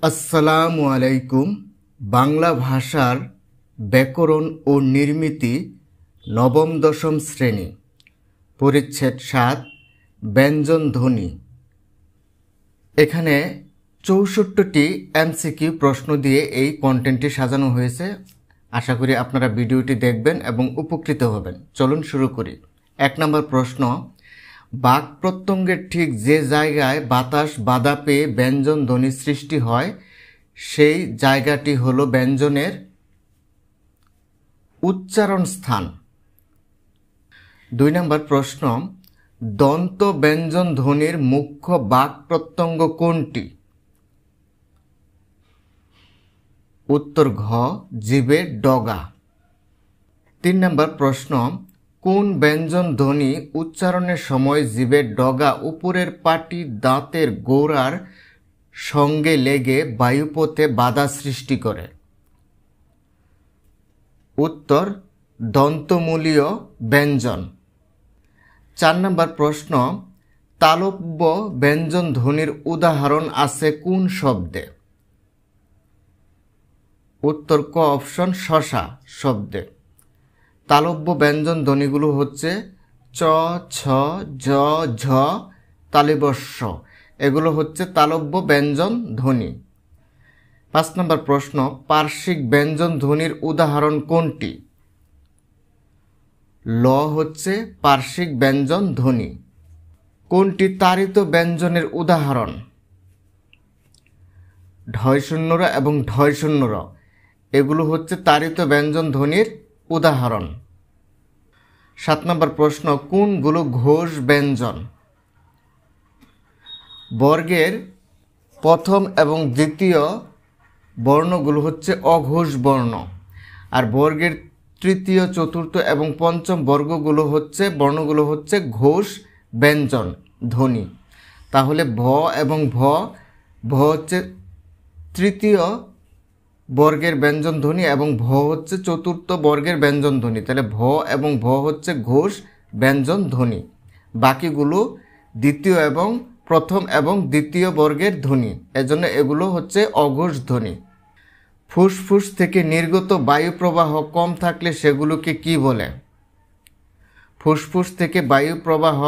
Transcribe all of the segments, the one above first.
আসসালামু আলাইকুম। বাংলা ভাষার ব্যাকরণ ও নির্মিতি নবম দশম শ্রেণী, পরিচ্ছেদ ৭, ব্যঞ্জন ধ্বনি। এখানে ৬৪টি এমসিকিউ প্রশ্ন দিয়ে এই কন্টেন্টটি সাজানো হয়েছে। আশা করি আপনারা ভিডিওটি দেখবেন এবং উপকৃত হবেন। চলুন শুরু করি। ১ নম্বর প্রশ্ন, বাক প্রত্যঙ্গের ঠিক যে জায়গায় বাতাস বাধা পেয়ে ব্যঞ্জন ধ্বনি সৃষ্টি হয় সেই জায়গাটি হলো ব্যঞ্জনের উচ্চারণ স্থান। ২ নম্বর প্রশ্ন, দন্ত ব্যঞ্জন ধ্বনির মুখ্য বাক প্রত্যঙ্গ কোনটি? উত্তর ঘ, জিভের ডগা। ৩ নম্বর প্রশ্ন, কোন ব্যঞ্জন ধ্বনি উচ্চারণের সময় জিভের ডগা উপরের পাটি দাঁতের গোড়ার সঙ্গে লেগে বায়ুপথে বাধা সৃষ্টি করে? উত্তর দন্তমূলীয় ব্যঞ্জন। ৪ নম্বর প্রশ্ন, তালব্য ব্যঞ্জন ধ্বনির উদাহরণ আছে কোন শব্দে? উত্তর ক অপশন, শশা শব্দে। তালব্য ব্যঞ্জন ধ্বনিগুলো হচ্ছে চ, ছ, জ, ঝ, তালিবস্য। এগুলো হচ্ছে তালব্য ব্যঞ্জন ধ্বনি। ৫ নম্বর প্রশ্ন, পার্শ্বিক ব্যঞ্জন ধ্বনির উদাহরণ কোনটি? ল হচ্ছে পার্শ্বিক ব্যঞ্জন ধ্বনি। কোনটি তাড়িত ব্যঞ্জনের উদাহরণ? ঢয় শূন্যরা এবং ঢয় শূন্যরা, এগুলো হচ্ছে তাড়িত ব্যঞ্জন ধ্বনির উদাহরণ। ৭ নম্বর প্রশ্ন, কোনগুলো ঘোষ ব্যঞ্জন? বর্গের প্রথম এবং দ্বিতীয় বর্ণগুলো হচ্ছে অঘোষ বর্ণ, আর বর্গের তৃতীয়, চতুর্থ এবং পঞ্চম বর্গগুলো হচ্ছে বর্ণগুলো হচ্ছে ঘোষ ব্যঞ্জন ধ্বনি। তাহলে ভ এবং ভ হচ্ছে তৃতীয় বর্গের ব্যঞ্জন ধ্বনি এবং ভ হচ্ছে চতুর্থ বর্গের ব্যঞ্জন ধ্বনি। তাহলে ভ এবং ভ হচ্ছে ঘোষ ব্যঞ্জন ধ্বনি। বাকিগুলো দ্বিতীয় এবং প্রথম এবং দ্বিতীয় বর্গের ধ্বনি, এজন্য এগুলো হচ্ছে অঘোষ ধ্বনি। ফুসফুস থেকে নির্গত বায়ু প্রবাহ কম থাকলে সেগুলোকে কি বলে? ফুসফুস থেকে বায়ু প্রবাহ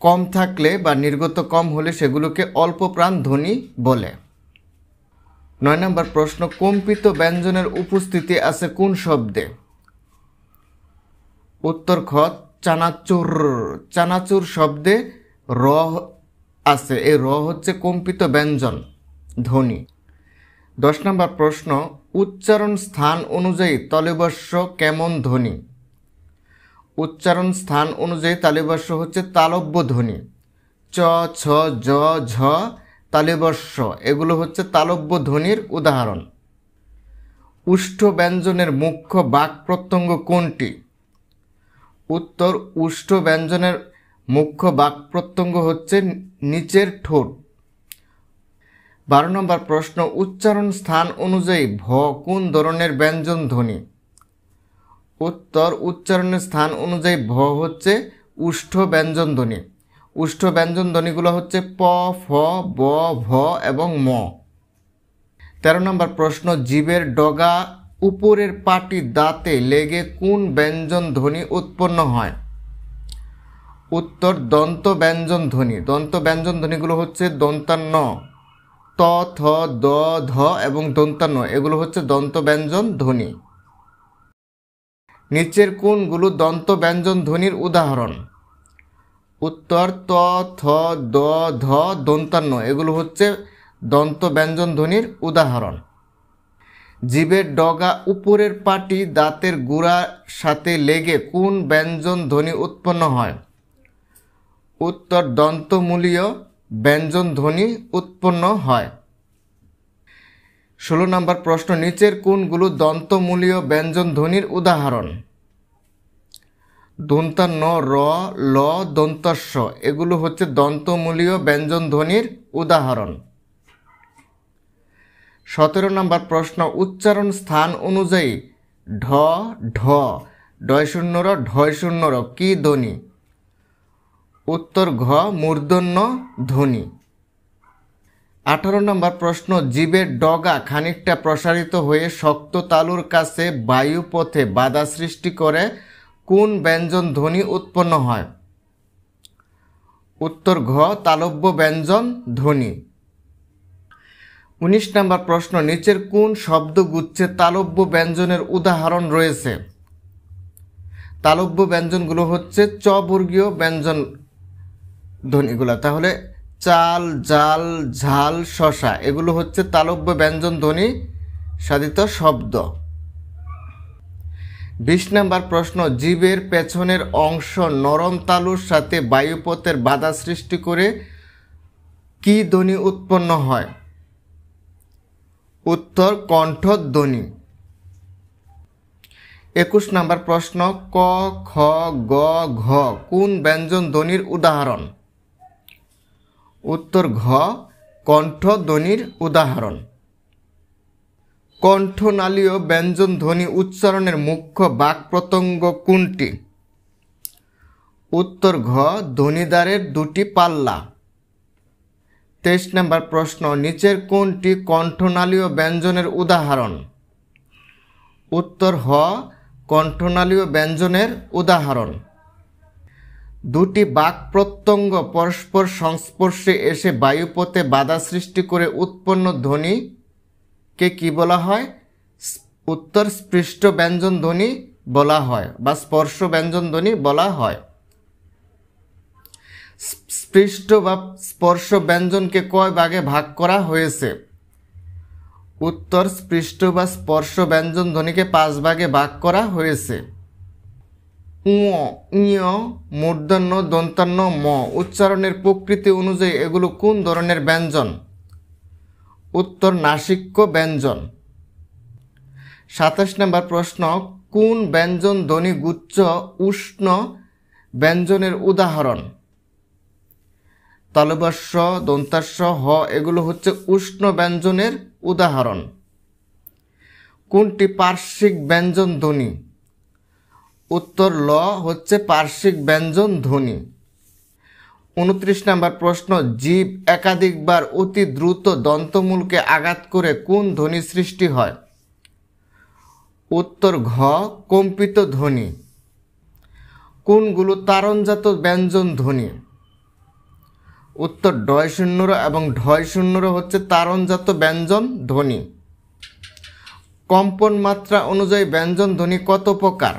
কম থাকলে বা নির্গত কম হলে সেগুলোকে অল্প প্রাণ ধ্বনি বলে। ৯ নম্বর প্রশ্ন, কম্পিত ব্যঞ্জনের উপস্থিতি আছে কোন শব্দে? উত্তর খ, চানাচুর। চানাচুর শব্দে র আছে, এই র হচ্ছে কম্পিত ব্যঞ্জন ধ্বনি। ১০ নম্বর প্রশ্ন, উচ্চারণ স্থান অনুযায়ী তালব্য কেমন ধ্বনি? উচ্চারণ স্থান অনুযায়ী তালব্য হচ্ছে তালব্য ধ্বনি। চ, ছ, জ, ঝ, তালব্য, এগুলো হচ্ছে তালব্য ধ্বনির উদাহরণ। উষ্ঠ ব্যঞ্জনের মুখ্য বাক প্রত্যঙ্গ কোনটি? উত্তর উষ্ঠ ব্যঞ্জনের মুখ্য বাক প্রত্যঙ্গ হচ্ছে নিচের ঠোঁট। ১২ নম্বর প্রশ্ন, উচ্চারণ স্থান অনুযায়ী ভ কোন ধরনের ব্যঞ্জন ধ্বনি? উত্তর উচ্চারণের স্থান অনুযায়ী ভ হচ্ছে উষ্ঠ ব্যঞ্জন ধ্বনি। উষ্ঠ ব্যঞ্জন ধ্বনিগুলো হচ্ছে প, ফ, ব, ভ এবং ম। ১৩ নম্বর প্রশ্ন, জিভের ডগা উপরের পাটি দাঁতে লেগে কোন ব্যঞ্জন ধ্বনি উৎপন্ন হয়? উত্তর দন্ত ব্যঞ্জন ধ্বনি। দন্ত ব্যঞ্জন ধ্বনিগুলো হচ্ছে দন্তান্ন, ত, থ, দ, ধ এবং দন্তান্ন, এগুলো হচ্ছে দন্ত ব্যঞ্জন ধ্বনি। নিচের কোনগুলো দন্ত ব্যঞ্জন ধ্বনির উদাহরণ? উত্তর ত, থ, দ, ধ, দন্তান্ন, এগুলো হচ্ছে দন্ত ব্যঞ্জন ধ্বনির উদাহরণ। জিভের ডগা উপরের পাটি দাঁতের গোড়ার সাথে লেগে কোন ব্যঞ্জন ধ্বনি উৎপন্ন হয়? উত্তর দন্তমূলীয় ব্যঞ্জন ধ্বনি উৎপন্ন হয়। ১৬ নম্বর প্রশ্ন, নিচের কোনগুলো দন্তমূলীয় ব্যঞ্জন ধ্বনির উদাহরণ? দন্তান্ন, র, ল, দন্তস্ব, এগুলো হচ্ছে দন্তমূলীয় ব্যঞ্জন ধ্বনির উদাহরণ। ১৭ নম্বর প্রশ্ন, উচ্চারণ স্থান অনুযায়ী ঢ, ঢ, ডয় শূন্যর, ঢয় শূন্যর কি ধ্বনি? উত্তর ঘ, মূর্ধন্য ধ্বনি। 18 নম্বর প্রশ্ন, জীবের ডগা খানিকটা প্রসারিত হয়ে শক্ত তালুর কাছে বায়ুপথে বাধা সৃষ্টি করে কোন ব্যঞ্জন ধ্বনি উৎপন্ন হয়? উত্তর ঘ, তালব্য ব্যঞ্জন ধ্বনি। 19 নম্বর প্রশ্ন, নিচের কোন শব্দগুচ্ছে তালব্য ব্যঞ্জনের উদাহরণ রয়েছে? তালব্য ব্যঞ্জনগুলো হচ্ছে চ বর্গীয় ব্যঞ্জন ধ্বনিগুলো। তাহলে চাল, জাল, ঝাল, শশা এগুলো হচ্ছে তালব্য ব্যঞ্জন ধ্বনি সাধিত শব্দ। 20 নম্বর প্রশ্ন, জীবের পেছনের অংশ নরম তালুর সাথে বায়ুপথের বাধা সৃষ্টি করে কি ধ্বনি উৎপন্ন হয়? উত্তর কণ্ঠধ্বনি। 21 নম্বর প্রশ্ন, ক, খ, গ, ঘ কোন ব্যঞ্জন ধ্বনির উদাহরণ? উত্তর ঘ, কণ্ঠধ্বনির উদাহরণ। কণ্ঠনালীয় ব্যঞ্জন ধ্বনি উচ্চারণের মুখ্য বাক প্রত্যঙ্গ কোনটি? উত্তর ঘ, ধ্বনিদ্বারের দুটি পাল্লা। 23 নম্বর প্রশ্ন, নিচের কোনটি কণ্ঠনালীয় ব্যঞ্জনের উদাহরণ? উত্তর হ, কণ্ঠনালীয় ব্যঞ্জনের উদাহরণ। দুটি বাক প্রত্যঙ্গ পরস্পর সংস্পর্শে এসে বায়ুপথে বাধা সৃষ্টি করে উৎপন্ন ধ্বনিকে কি বলা হয়? উত্তর স্পৃষ্ট ব্যঞ্জন ধ্বনি বলা হয় বা স্পর্শ ব্যঞ্জন ধ্বনি বলা হয়। স্পৃষ্ট বা স্পর্শ ব্যঞ্জনকে কয় ভাগে ভাগ করা হয়েছে? উত্তর স্পৃষ্ট বা স্পর্শ ব্যঞ্জন ধ্বনিকে 5 ভাগে ভাগ করা হয়েছে। মূর্ধন্য, দন্তান্ন, ম উচ্চারণের প্রকৃতি অনুযায়ী এগুলো কোন ধরনের ব্যঞ্জন? উত্তর নাসিক্য ব্যঞ্জন। 27 নম্বর প্রশ্ন, কোন ব্যঞ্জন ধ্বনি গুচ্ছ উষ্ণ ব্যঞ্জনের উদাহরণ? তালব্য, দন্তাস্য, হ এগুলো হচ্ছে উষ্ণ ব্যঞ্জনের উদাহরণ। কোনটি পার্শ্বিক ব্যঞ্জন ধ্বনি? উত্তর ল হচ্ছে পার্শ্বিক ব্যঞ্জন ধ্বনি। 29 নম্বর প্রশ্ন, জীব একাধিকবার অতি দ্রুত দন্তমূলকে আঘাত করে কোন ধ্বনি সৃষ্টি হয়? উত্তর ঘ, কম্পিত ধ্বনি। কোনগুলো তারণজাত ব্যঞ্জন ধ্বনি? উত্তর ডয় শূন্যর এবং ঢয় শূন্যর হচ্ছে তারণজাত ব্যঞ্জন ধ্বনি। কম্পন মাত্রা অনুযায়ী ব্যঞ্জন ধ্বনি কত প্রকার?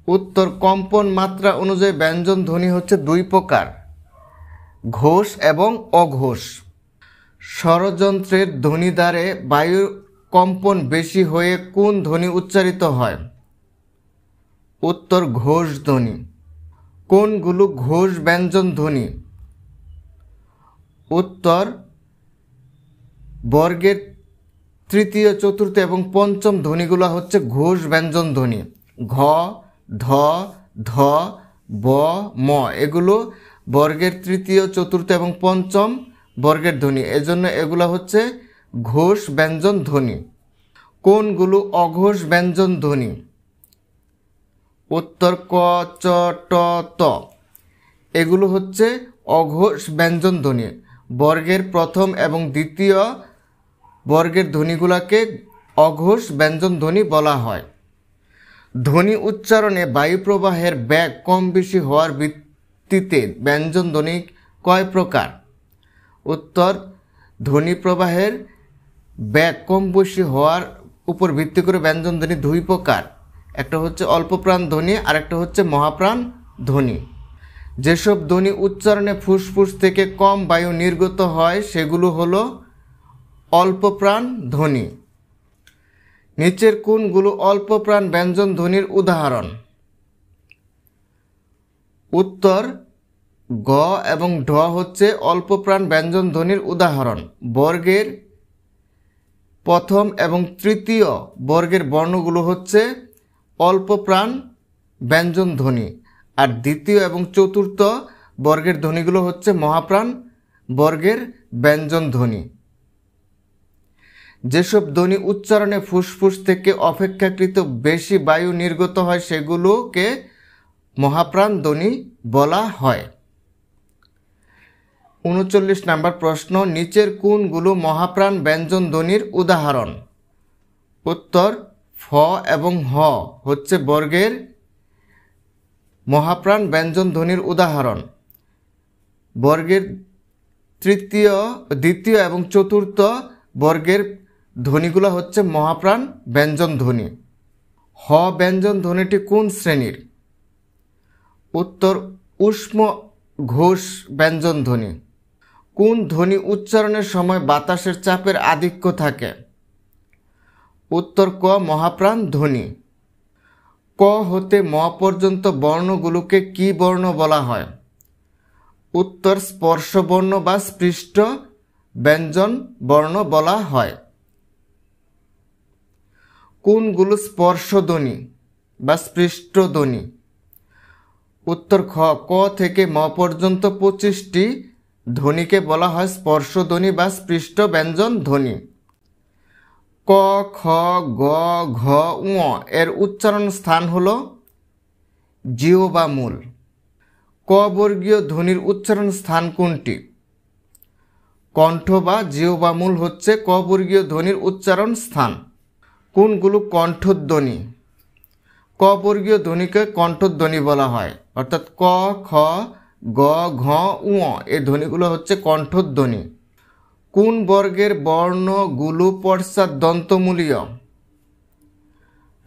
উত্তর কম্পন মাত্রা অনুযায়ী ব্যঞ্জন ধ্বনি হচ্ছে 2 প্রকার, ঘোষ এবং অঘোষ। স্বরযন্ত্রের ধ্বনিদ্বারে বায়ুর কম্পন বেশি হয়ে কোন ধ্বনি উচ্চারিত হয়? উত্তর ঘোষ ধ্বনি। কোনগুলো ঘোষ ব্যঞ্জন ধ্বনি? উত্তর বর্গের তৃতীয়, চতুর্থ এবং পঞ্চম ধ্বনিগুলো হচ্ছে ঘোষ ব্যঞ্জন ধ্বনি। ঘ, ধ, ধ, ব, ম এগুলো বর্গের তৃতীয়, চতুর্থ এবং পঞ্চম বর্গের ধ্বনি, এজন্য এগুলো হচ্ছে ঘোষ ব্যঞ্জন ধ্বনি। কোনগুলো অঘোষ ব্যঞ্জন ধ্বনি? উত্তর ক, চ, ট, ত এগুলো হচ্ছে অঘোষ ব্যঞ্জন ধ্বনি। বর্গের প্রথম এবং দ্বিতীয় বর্গের ধ্বনিগুলোকে অঘোষ ব্যঞ্জন ধ্বনি বলা হয়। ধ্বনি উচ্চারণে বায়ুপ্রবাহের বেগ কম বেশি হওয়ার ভিত্তিতে ব্যঞ্জন ধ্বনি কয় প্রকার? উত্তর ধ্বনি প্রবাহের বেগ কম বেশি হওয়ার উপর ভিত্তি করে ব্যঞ্জন ধ্বনি 2 প্রকার, একটা হচ্ছে অল্পপ্রাণ ধ্বনি আর একটা হচ্ছে মহাপ্রাণ ধ্বনি। যেসব ধ্বনি উচ্চারণে ফুসফুস থেকে কম বায়ু নির্গত হয় সেগুলো হলো অল্পপ্রাণ ধ্বনি। নিচের কোনগুলো অল্পপ্রাণ ব্যঞ্জন ধ্বনির উদাহরণ? উত্তর গ এবং ঢ হচ্ছে অল্পপ্রাণ ব্যঞ্জন ধ্বনির উদাহরণ। বর্গের প্রথম এবং তৃতীয় বর্গের বর্ণগুলো হচ্ছে অল্পপ্রাণ ব্যঞ্জন ধ্বনি, আর দ্বিতীয় এবং চতুর্থ বর্গের ধ্বনিগুলো হচ্ছে মহাপ্রাণ বর্গের ব্যঞ্জন ধ্বনি। যেসব ধ্বনি উচ্চারণে ফুসফুস থেকে অপেক্ষাকৃত বেশি বায়ু নির্গত হয় সেগুলোকে মহাপ্রাণ ধ্বনি বলা হয়। 39 নম্বর প্রশ্ন, নিচের কোনগুলো মহাপ্রাণ ব্যঞ্জন ধ্বনির উদাহরণ? উত্তর, ফ এবং হ হচ্ছে বর্গের মহাপ্রাণ ব্যঞ্জন ধ্বনির উদাহরণ। বর্গের দ্বিতীয় এবং চতুর্থ বর্গের ধ্বনিগুলো হচ্ছে মহাপ্রাণ ব্যঞ্জন ধ্বনি। হ ব্যঞ্জন ধ্বনিটি কোন শ্রেণীর? উত্তর, ঊষ্ম ঘোষ ব্যঞ্জন ধ্বনি। কোন ধ্বনি উচ্চারণের সময় বাতাসের চাপের আধিক্য থাকে? উত্তর, ক মহাপ্রাণ ধ্বনি। ক হতে ম পর্যন্ত বর্ণগুলোকে কি বর্ণ বলা হয়? উত্তর, স্পর্শবর্ণ বা স্পৃষ্ট ব্যঞ্জন বর্ণ বলা হয়। কোনগুলো স্পর্শধ্বনি বা স্পৃষ্ট ধ্বনি? উত্তর, খ ক থেকে ম পর্যন্ত 25টি ধ্বনিকে বলা হয় স্পর্শধ্বনি বা স্পৃষ্ট ব্যঞ্জন ধ্বনি। ক, খ, গ, ঘ, ঙ এর উচ্চারণ স্থান হল জিহ্বা মূল। ক বর্গীয় ধ্বনির উচ্চারণ স্থান কোনটি? কণ্ঠ বা জিহ্বা মূল হচ্ছে ক বর্গীয় ধ্বনির উচ্চারণ স্থান। কোনগুলো কণ্ঠধ্বনি? ক বর্গীয় ধ্বনিকে কণ্ঠধ্বনি বলা হয়, অর্থাৎ ক, খ, গ, ঘ, ঙ এই ধ্বনিগুলো হচ্ছে কণ্ঠধ্বনি। কোন বর্গের বর্ণগুলো পশ্চাৎ দন্তমূলীয়?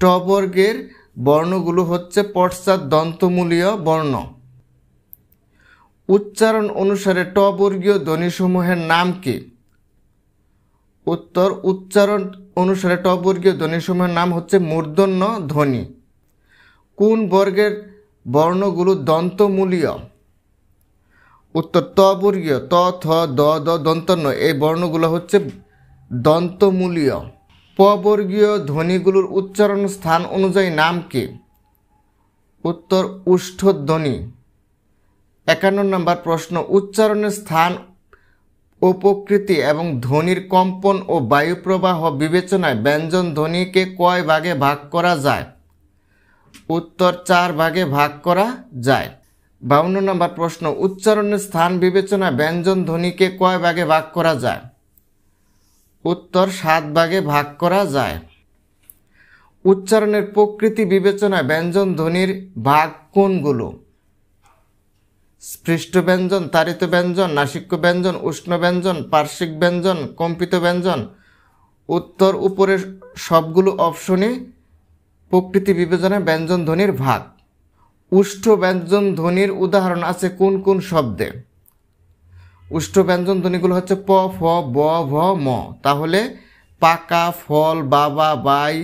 ট বর্গের বর্ণগুলো হচ্ছে পশ্চাৎ দন্তমূলীয় বর্ণ। উচ্চারণ অনুসারে ট বর্গীয় ধ্বনিসমূহের নাম কি? উত্তর, উচ্চারণ অনুসারে ট বর্গীয় ধ্বনিসমূহের নাম হচ্ছে মূর্ধন্য ধ্বনি। কোন বর্গের বর্ণগুলো দন্তমূলীয়? উত্তর, ত বর্গীয় ত, থ, দ, দ দন্তন্য এই বর্ণগুলো হচ্ছে দন্তমূলীয়। প বর্গীয় ধ্বনিগুলোর উচ্চারণ স্থান অনুযায়ী নাম কি? উত্তর, ওষ্ঠধ্বনি। 51 নম্বর প্রশ্ন, উচ্চারণের স্থান ও প্রকৃতি এবং ধ্বনির কম্পন ও বায়ুপ্রবাহ বিবেচনায় ব্যঞ্জন ধ্বনিকে কয় ভাগে ভাগ করা যায়? উত্তর, 4 ভাগে ভাগ করা যায়। 52 নম্বর প্রশ্ন, উচ্চারণের স্থান বিবেচনায় ব্যঞ্জন ধ্বনিকে কয় ভাগে ভাগ করা যায়? উত্তর, 7 ভাগে ভাগ করা যায়। উচ্চারণের প্রকৃতি বিবেচনায় ব্যঞ্জন ধ্বনির ভাগ কোনগুলো? স্পৃষ্ট ব্যঞ্জন, তাড়িত ব্যঞ্জন, নাসিক্য ব্যঞ্জন, উষ্ণ ব্যঞ্জন, পার্শ্বিক ব্যঞ্জন, কম্পিত ব্যঞ্জন। উত্তর, উপরের সবগুলো অপশনে প্রকৃতি বিবেচনায় ব্যঞ্জন ধ্বনির ভাগ। উষ্ঠ ব্যঞ্জন ধ্বনির উদাহরণ আছে কোন কোন শব্দে? উষ্ঠ ব্যঞ্জন ধ্বনিগুলো হচ্ছে প, ফ, ব, ভ, ম। তাহলে পাকা, ফল, বাবা, বাই,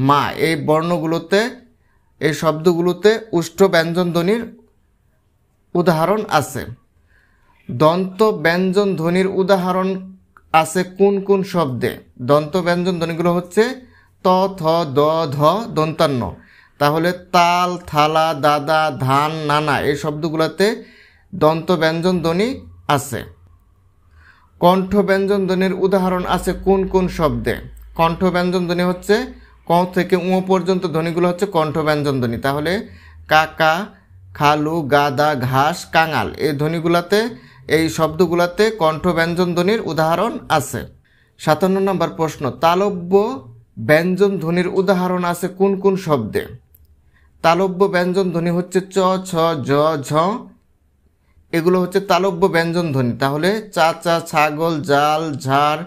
মা এই বর্ণগুলোতে এই শব্দগুলোতে উষ্ঠ ব্যঞ্জন ধ্বনির উদাহরণ আছে। দন্ত ব্যঞ্জন ধ্বনির উদাহরণ আছে কোন কোন শব্দে? দন্ত ব্যঞ্জন ধ্বনিগুলো হচ্ছে ত, থ, দ, ধ দন্তান্ন। তাহলে তাল, থালা, দাদা, ধান, নানা এই শব্দগুলোতে দন্ত ব্যঞ্জন ধ্বনি আছে। কণ্ঠ ব্যঞ্জন ধ্বনির উদাহরণ আছে কোন কোন শব্দে? কণ্ঠ ব্যঞ্জন ধ্বনি হচ্ছে ক থেকে উ পর্যন্ত ধ্বনিগুলো হচ্ছে কণ্ঠ ব্যঞ্জন ধ্বনি। তাহলে কাকা, খালু, গাদা, ঘাস, কাঙাল এই ধ্বনিগুলোতে এই শব্দগুলোতে কণ্ঠ ব্যঞ্জন ধ্বনির উদাহরণ আছে। 57 নম্বর প্রশ্ন, তালব্য ব্যঞ্জন ধ্বনির উদাহরণ আছে কোন কোন শব্দে? তালব্য ব্যঞ্জন ধ্বনি হচ্ছে চ, ছ, জ, ঝ এগুলো হচ্ছে তালব্য ব্যঞ্জন ধ্বনি। তাহলে চাচা, ছাগল, জাল, ঝাড়,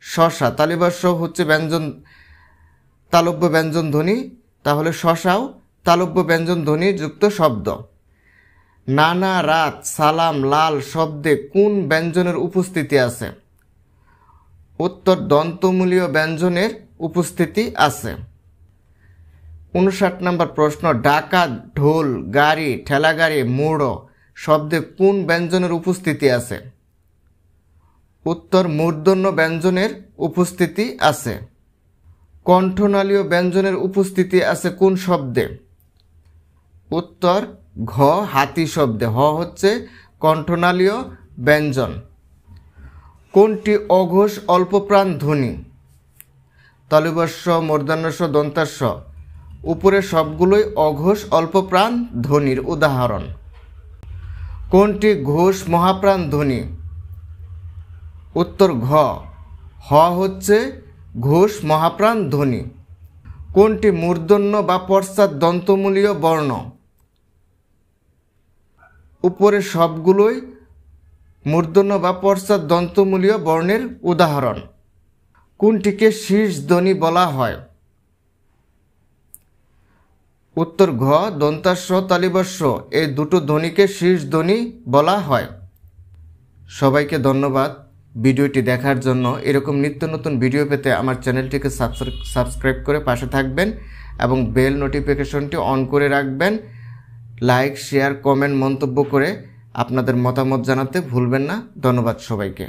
শশা তালিবাস হচ্ছে তালব্য ব্যঞ্জন ধ্বনি। তাহলে শশাও তালব্য ব্যঞ্জন ধ্বনি যুক্ত শব্দ। নানা, রাত, সালাম, লাল শব্দে কোন ব্যঞ্জনের উপস্থিতি আছে? উত্তর, দন্তমূলীয় ব্যঞ্জনের উপস্থিতি আছে। 59 নম্বর প্রশ্ন, ডাকাত, ঢোল, গাড়ি, ঠেলাগাড়ি, মোড়ো শব্দে কোন ব্যঞ্জনের উপস্থিতি আছে? উত্তর, মূর্ধন্য ব্যঞ্জনের উপস্থিতি আছে। কণ্ঠনালীয় ব্যঞ্জনের উপস্থিতি আছে কোন শব্দে? উত্তর, ঘ হাতি শব্দে। হ হচ্ছে কণ্ঠনালীয় ব্যঞ্জন। কোনটি অঘোষ অল্পপ্রাণ ধ্বনি? তলিবস্য, মূর্ধন্যস্য, দন্তাস্য উপরের সবগুলোই অঘোষ অল্পপ্রাণ ধ্বনির উদাহরণ। কোনটি ঘোষ মহাপ্রাণ ধ্বনি? উত্তর ঘ, হ হচ্ছে ঘোষ মহাপ্রাণ ধ্বনি। কোনটি মূর্ধন্য বা পশ্চাৎ দন্তমূলীয় বর্ণ? উপরে সবগুলোই মূর্ধন্য বা পশ্চাৎ দন্তমূলীয় বর্ণের উদাহরণ। কোনটিকে শীর্ষ ধ্বনি বলা হয়? উত্তর ঘ, দন্তাস্ব তালিবস্ব এই দুটো ধ্বনিকে শীর্ষ ধ্বনি বলা হয়। সবাইকে ধন্যবাদ ভিডিওটি দেখার জন্য। এরকম নিত্য নতুন ভিডিও পেতে আমার চ্যানেলটিকে সাবস্ক্রাইব করে পাশে থাকবেন এবং বেল নোটিফিকেশনটি অন করে রাখবেন। লাইক, শেয়ার, কমেন্ট, মন্তব্য করে আপনাদের মতামত জানাতে ভুলবেন না। ধন্যবাদ সবাইকে।